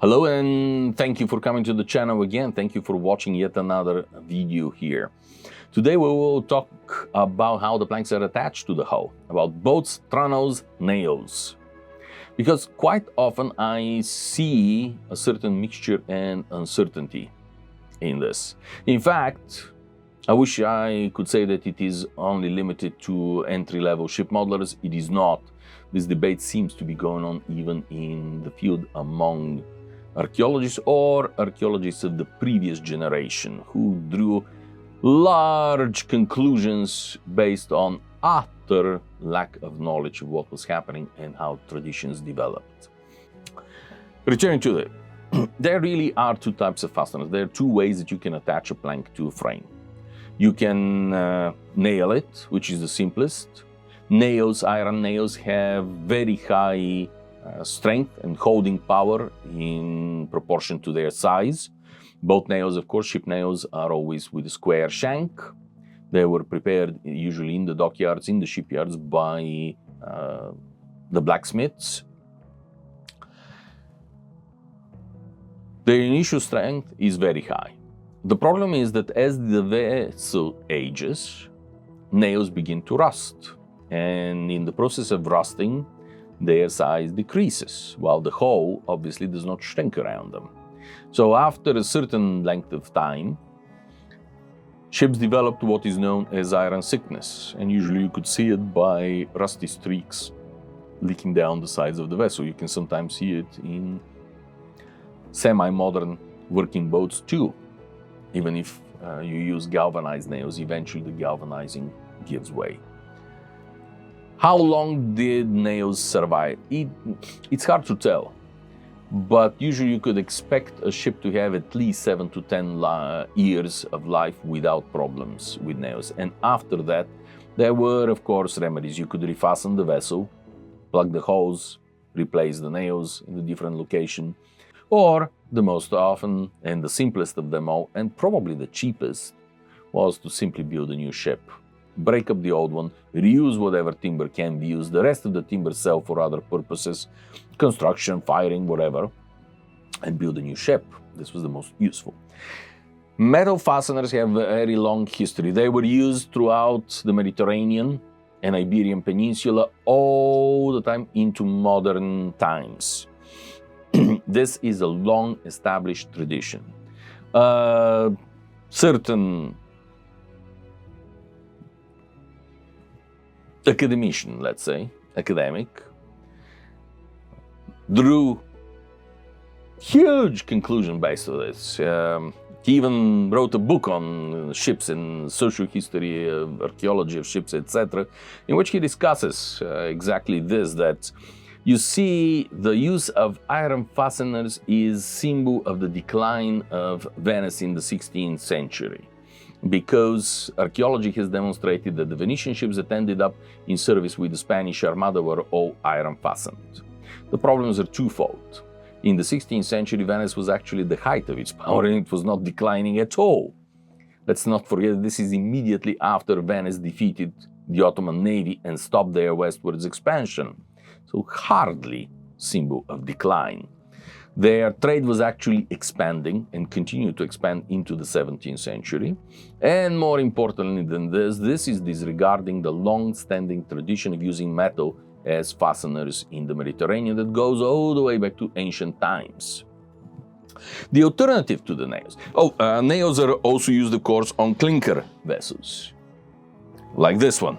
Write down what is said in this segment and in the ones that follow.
Hello and thank you for coming to the channel again. Thank you for watching yet another video here. Today we will talk about how the planks are attached to the hull, about bolts, trunnels, nails. Because quite often I see a certain mixture and uncertainty in this. In fact, I wish I could say that it is only limited to entry-level ship modelers. It is not. This debate seems to be going on even in the field among archaeologists or archaeologists of the previous generation who drew large conclusions based on utter lack of knowledge of what was happening and how traditions developed. Returning to it, there really are two types of fasteners. There are two ways that you can attach a plank to a frame. You can nail it, which is the simplest. Nails, iron nails, have very high strength and holding power in proportion to their size. Both nails, of course, ship nails, are always with a square shank. They were prepared usually in the dockyards, in the shipyards by the blacksmiths. Their initial strength is very high. The problem is that as the vessel ages, nails begin to rust, and in the process of rusting, their size decreases, while the hull obviously does not shrink around them. So after a certain length of time, ships developed what is known as iron sickness, and usually you could see it by rusty streaks leaking down the sides of the vessel. You can sometimes see it in semi-modern working boats too. Even if you use galvanized nails, eventually the galvanizing gives way. How long did nails survive? It's hard to tell, but usually you could expect a ship to have at least 7 to 10 years of life without problems with nails. And after that, there were, of course, remedies. You could refasten the vessel, plug the holes, replace the nails in a different location, or the most often and the simplest of them all, and probably the cheapest, was to simply build a new ship. Break up the old one, reuse whatever timber can be used, the rest of the timber sell for other purposes, construction, firing, whatever, and build a new ship. This was the most useful. Metal fasteners have a very long history. They were used throughout the Mediterranean and Iberian Peninsula all the time into modern times. This is a long-established tradition. Certain academician, let's say, academic, drew huge conclusion based on this. He even wrote a book on ships and social history, archaeology of ships, etc., in which he discusses exactly this, that you see, the use of iron fasteners is symbol of the decline of Venice in the 16th century, because archaeology has demonstrated that the Venetian ships that ended up in service with the Spanish Armada were all iron fastened. The problems are twofold. In the 16th century, Venice was actually the height of its power and it was not declining at all. Let's not forget this is immediately after Venice defeated the Ottoman Navy and stopped their westwards expansion. So hardly symbol of decline. Their trade was actually expanding and continued to expand into the 17th century. And more importantly than this, this is disregarding the long-standing tradition of using metal as fasteners in the Mediterranean that goes all the way back to ancient times. The alternative to the nails. Nails are also used, of course, on clinker vessels, like this one.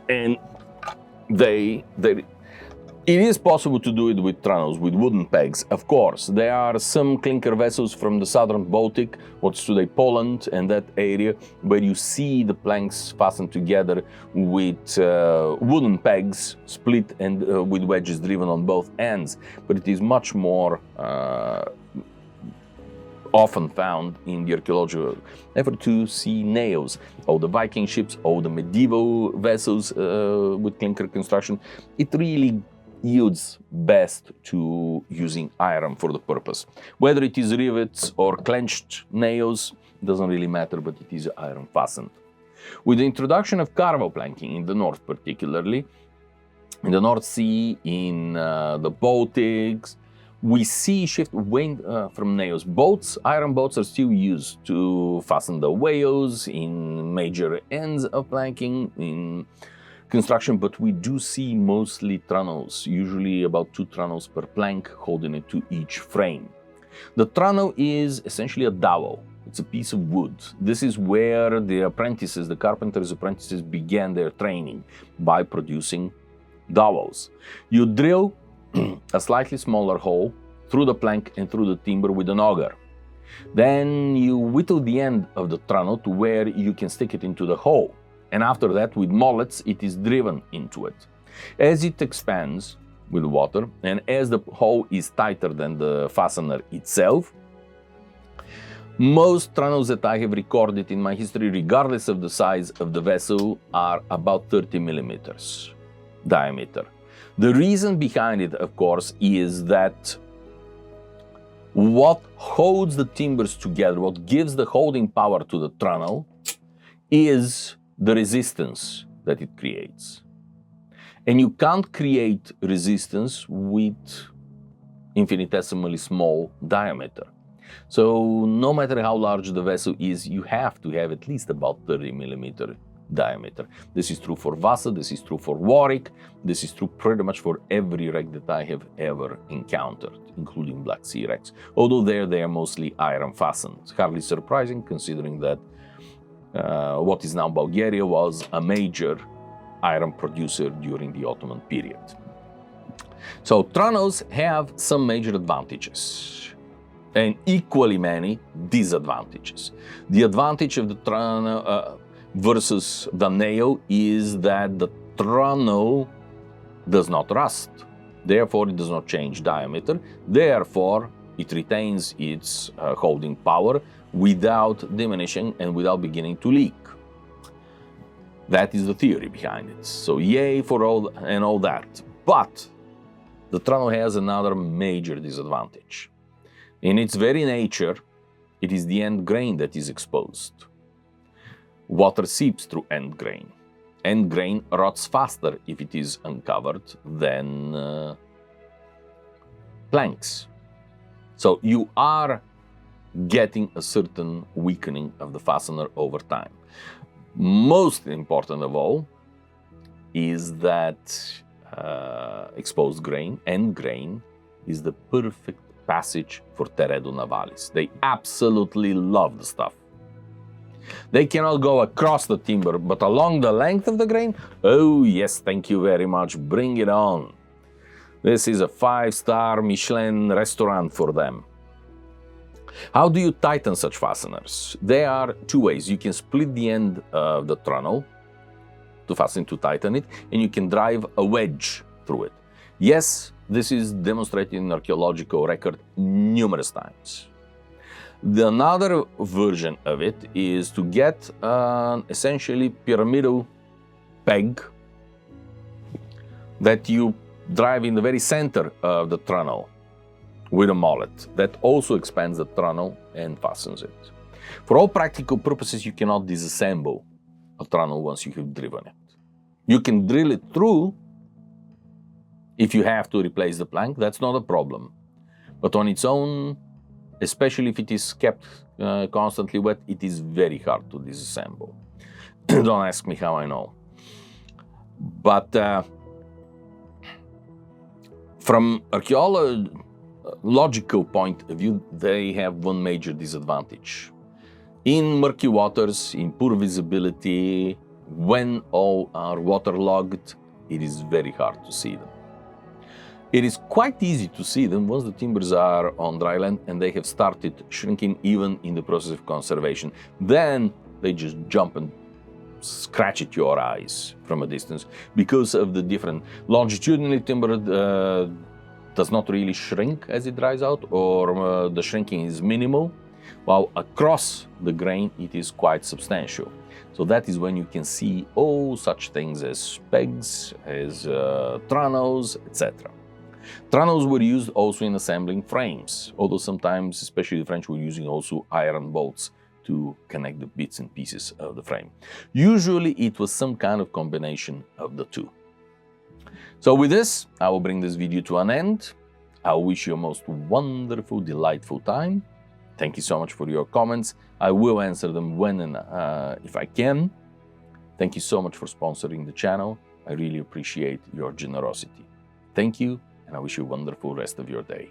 And it is possible to do it with trunnels, with wooden pegs, of course. There are some clinker vessels from the southern Baltic, what's today Poland and that area, where you see the planks fastened together with wooden pegs, split and with wedges driven on both ends. But it is much more often found in the archaeological effort to see nails. All the Viking ships, all the medieval vessels with clinker construction, it really yields best to using iron for the purpose. Whether it is rivets or clenched nails, doesn't really matter, but it is iron fastened. With the introduction of carvel planking in the north particularly, in the North Sea, in the Baltics, we see shift away from nails. Bolts, iron bolts are still used to fasten the wales in major ends of planking, in construction, but we do see mostly trunnels, usually about 2 trunnels per plank, holding it to each frame. The trunnel is essentially a dowel. It's a piece of wood. This is where the apprentices, the carpenter's apprentices, began their training, by producing dowels. You drill a slightly smaller hole through the plank and through the timber with an auger. Then you whittle the end of the trunnel to where you can stick it into the hole. And after that, with mollets, it is driven into it. As it expands with water, and as the hole is tighter than the fastener itself, most trunnels that I have recorded in my history, regardless of the size of the vessel, are about 30 millimeters diameter. The reason behind it, of course, is that what holds the timbers together, what gives the holding power to the trunnel, is the resistance that it creates. And you can't create resistance with infinitesimally small diameter. So no matter how large the vessel is, you have to have at least about 30 millimeter diameter. This is true for Vasa, this is true for Warwick, this is true pretty much for every wreck that I have ever encountered, including Black Sea wrecks. Although they are mostly iron fastened. Hardly surprising, considering that what is now Bulgaria was a major iron producer during the Ottoman period. So trunnels have some major advantages and equally many disadvantages. The advantage of the trunnel versus the nail is that the trunnel does not rust. Therefore, it does not change diameter. Therefore, it retains its holding power without diminishing and without beginning to leak. That is the theory behind it. So yay for all that. But the trunnel has another major disadvantage. In its very nature, it is the end grain that is exposed. Water seeps through end grain. End grain rots faster if it is uncovered than planks. So you are getting a certain weakening of the fastener over time. Most important of all is that exposed grain, end grain, is the perfect passage for Teredo navalis. They absolutely love the stuff. They cannot go across the timber, but along the length of the grain, oh yes, thank you very much, bring it on. This is a 5-star Michelin restaurant for them. How do you tighten such fasteners? There are 2 ways. You can split the end of the trunnel to fasten to tighten it, and you can drive a wedge through it. Yes, this is demonstrated in archaeological record numerous times. Another version of it is to get an essentially pyramidal peg that you drive in the very center of the trunnel with a mallet that also expands the trunnel and fastens it. For all practical purposes, you cannot disassemble a trunnel once you have driven it. You can drill it through if you have to replace the plank, that's not a problem. But on its own, especially if it is kept constantly wet, it is very hard to disassemble. Don't ask me how I know. But from archaeological point of view, they have one major disadvantage. In murky waters, in poor visibility, when all are waterlogged, it is very hard to see them. It is quite easy to see them once the timbers are on dry land and they have started shrinking even in the process of conservation. Then they just jump and scratch at your eyes from a distance because of the different longitudinal timber does not really shrink as it dries out, or the shrinking is minimal, while across the grain it is quite substantial. So that is when you can see all such things as pegs, as trunnels, etc. Trunnels were used also in assembling frames, although sometimes, especially the French, were using also iron bolts to connect the bits and pieces of the frame. Usually it was some kind of combination of the two. So with this, I will bring this video to an end. I wish you a most wonderful, delightful time. Thank you so much for your comments. I will answer them when and if I can. Thank you so much for sponsoring the channel. I really appreciate your generosity. Thank you, and I wish you a wonderful rest of your day.